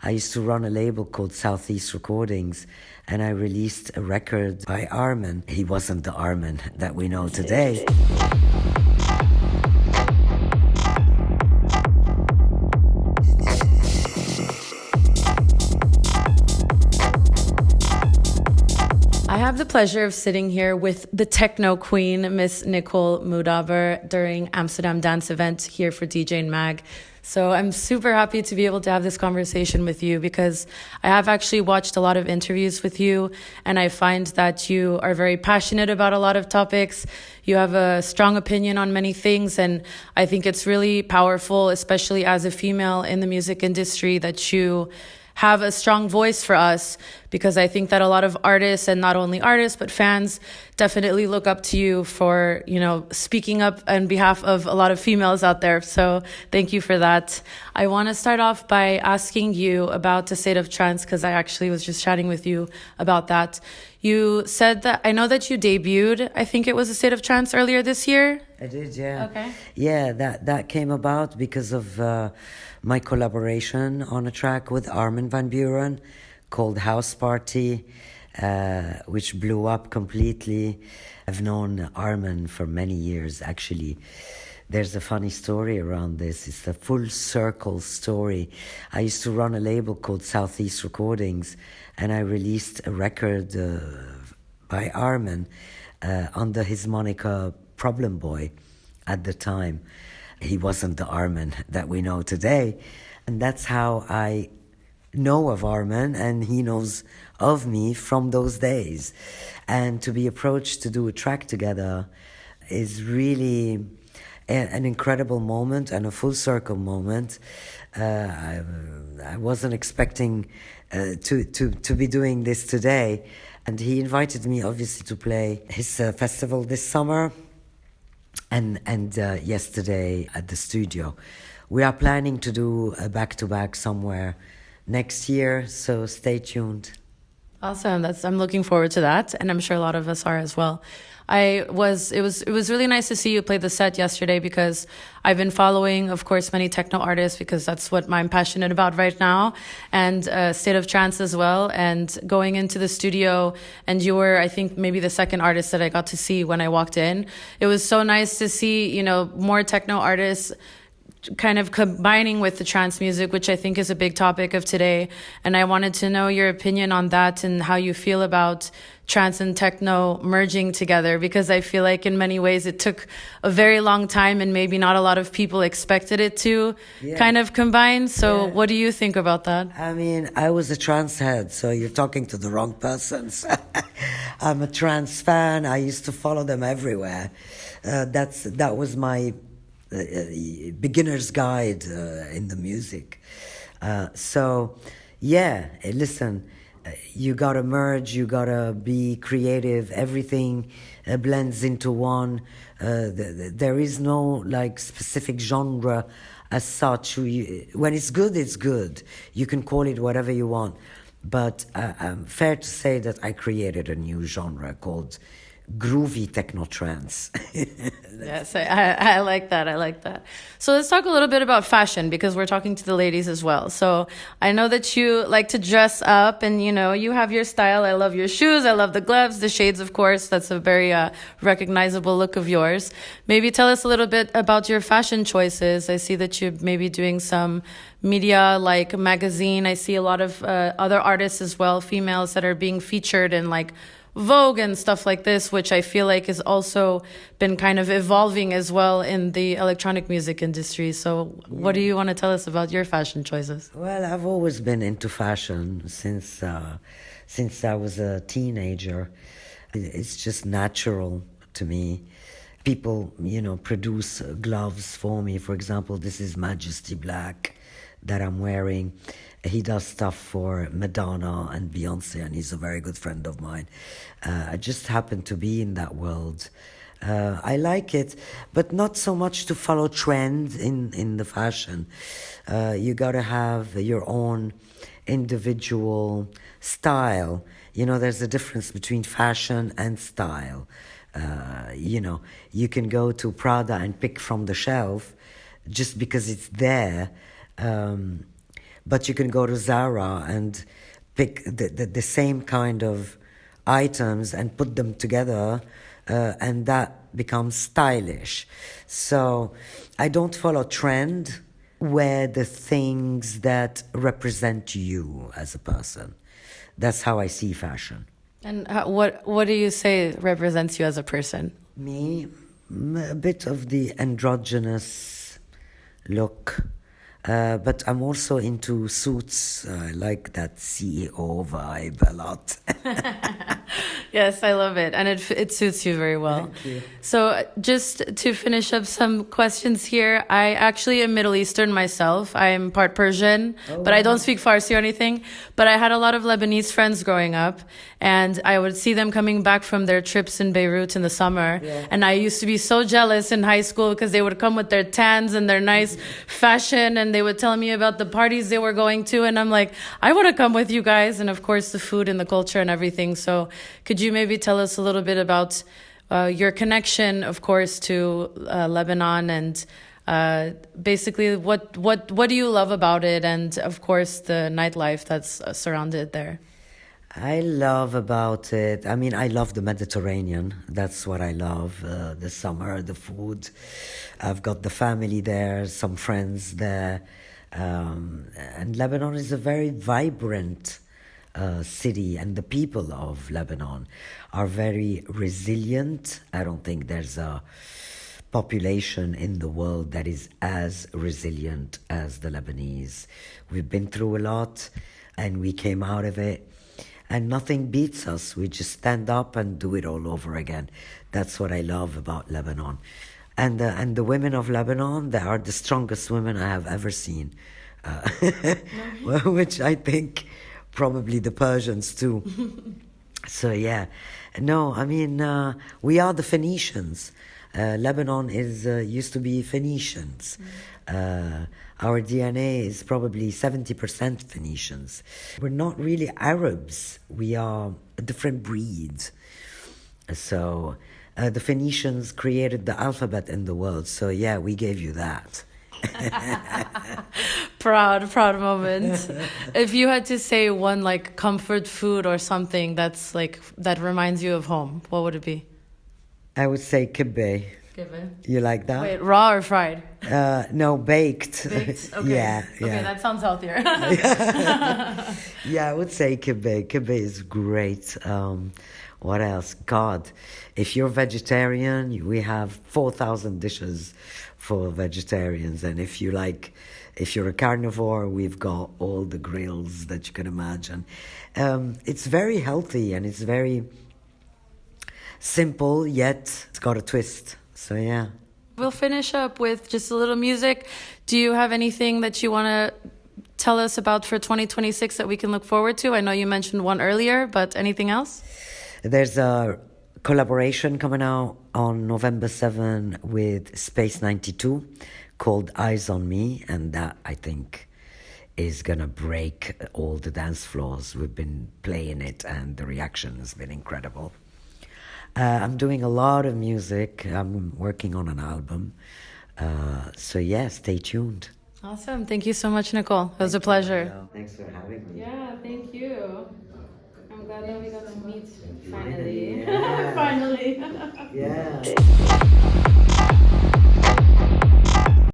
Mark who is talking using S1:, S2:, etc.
S1: I used to run a label called Southeast Recordings, and I released a record by Armin. He wasn't the Armin that we know today.
S2: I have the pleasure of sitting here with the techno queen, Miss Nicole Moudaber, during Amsterdam Dance Event here for DJane Mag. So I'm super happy to be able to have this conversation with you because I have actually watched a lot of interviews with you, and I find that you are very passionate about a lot of topics. You have a strong opinion on many things, and I think it's really powerful, especially as a female in the music industry, that you have a strong voice for us, because I think that a lot of artists, and not only artists, but fans definitely look up to you for, speaking up on behalf of a lot of females out there. So thank you for that. I want to start off by asking you about the state of trance, because I actually was just chatting with you about that. You said that, I know that you debuted, I think it was a state of trance earlier this year.
S1: I did, yeah.
S2: Okay.
S1: Yeah, that came about because of my collaboration on a track with Armin Van Buuren called House Party, which blew up completely. I've known Armin for many years, actually. There's a funny story around this. It's a full circle story. I used to run a label called Southeast Recordings, and I released a record by Armin under his moniker Problem Boy at the time. He wasn't the Armin that we know today. And that's how I know of Armin, and he knows of me from those days. And to be approached to do a track together is really an incredible moment and a full circle moment. I wasn't expecting to be doing this today. And he invited me, obviously, to play his festival this summer. And yesterday at the studio. We are planning to do a back-to-back somewhere next year, so stay tuned.
S2: Awesome. I'm looking forward to that, and I'm sure a lot of us are as well. It was really nice to see you play the set yesterday, because I've been following, of course, many techno artists, because that's what I'm passionate about right now, and State of Trance as well. And going into the studio, and you were, I think, maybe the second artist that I got to see when I walked in. It was so nice to see, more techno artists kind of combining with the trance music, which I think is a big topic of today. And I wanted to know your opinion on that and how you feel about trance and techno merging together, because I feel like in many ways it took a very long time, and maybe not a lot of people expected it to kind of combine. So what do you think about that?
S1: I mean, I was a trance head, so you're talking to the wrong persons. I'm a trance fan. I used to follow them everywhere. That was my beginner's guide in the music. Listen, you gotta merge, you gotta be creative, everything blends into one. There is no specific genre as such. When it's good, it's good. You can call it whatever you want. But fair to say that I created a new genre called groovy techno trance.
S2: Yes, I like that. I like that. So let's talk a little bit about fashion, because we're talking to the ladies as well. So I know that you like to dress up, and you have your style. I love your shoes. I love the gloves, the shades, of course. That's a very recognizable look of yours. Maybe tell us a little bit about your fashion choices. I see that you're maybe doing some media, like a magazine. I see a lot of other artists as well, females, that are being featured in Vogue and stuff like this, which I feel like has also been kind of evolving as well in the electronic music industry. So what do you want to tell us about your fashion choices?
S1: Well, I've always been into fashion since I was a teenager. It's just natural to me. People, produce gloves for me. For example, this is Majesty Black that I'm wearing. He does stuff for Madonna and Beyonce, and he's a very good friend of mine. I just happen to be in that world. I like it, but not so much to follow trend in the fashion. You gotta have your own individual style. There's a difference between fashion and style. You can go to Prada and pick from the shelf just because it's there. but you can go to Zara and pick the same kind of items and put them together, and that becomes stylish. So I don't follow trend. Wear the things that represent you as a person. That's how I see fashion.
S2: And what do you say represents you as a person?
S1: Me, a bit of the androgynous look. But I'm also into suits. I like that CEO vibe a lot.
S2: Yes, I love it. And it suits you very well.
S1: Thank you.
S2: So just to finish up some questions here, I actually am Middle Eastern myself. I'm part Persian, but I don't speak Farsi or anything. But I had a lot of Lebanese friends growing up, and I would see them coming back from their trips in Beirut in the summer.
S1: Yeah.
S2: And I used to be so jealous in high school because they would come with their tans and their nice fashion, and they would tell me about the parties they were going to. And I'm like, I want to come with you guys. And of course, the food and the culture and everything. So could you maybe tell us a little bit about your connection, of course, to Lebanon, and basically what do you love about it, and of course the nightlife that's surrounded there?
S1: I love about it, I mean, I love the Mediterranean. That's what I love. The summer, the food. I've got the family there, some friends there. And Lebanon is a very vibrant city, and the people of Lebanon are very resilient. I don't think there's a population in the world that is as resilient as the Lebanese. We've been through a lot, and we came out of it. And nothing beats us. We just stand up and do it all over again. That's what I love about Lebanon. And the women of Lebanon, they are the strongest women I have ever seen. Which I think probably the Persians too. So yeah. No, I mean, we are the Phoenicians. Lebanon is used to be Phoenicians. Our DNA is probably 70% Phoenicians. We're not really Arabs. We are a different breed. So the Phoenicians created the alphabet in the world. So yeah, we gave you that.
S2: Proud moment. If you had to say one like comfort food or something that's like that reminds you of home, what would it be?
S1: I would say kibbeh. You like that?
S2: Wait, raw or fried?
S1: No, baked.
S2: Baked? Okay.
S1: Yeah.
S2: Okay, that sounds healthier.
S1: Yeah, I would say kibbeh. Kibbeh is great. What else? God, if you're vegetarian, we have 4,000 dishes for vegetarians. And if you're a carnivore, we've got all the grills that you can imagine. It's very healthy, and it's very simple, yet it's got a twist. So yeah.
S2: We'll finish up with just a little music. Do you have anything that you want to tell us about for 2026 that we can look forward to? I know you mentioned one earlier, but anything else?
S1: There's a collaboration coming out on November 7 with Space 92 called Eyes on Me, and that, I think, is gonna break all the dance floors. We've been playing it, and the reaction has been incredible. I'm doing a lot of music. I'm working on an album. So yeah, stay tuned.
S2: Awesome. Thank you so much, Nicole. It was a pleasure.
S1: Thanks for having me.
S2: Yeah, thank you. I'm glad that we got to meet finally.
S1: Yeah.
S2: Finally.
S1: Yeah.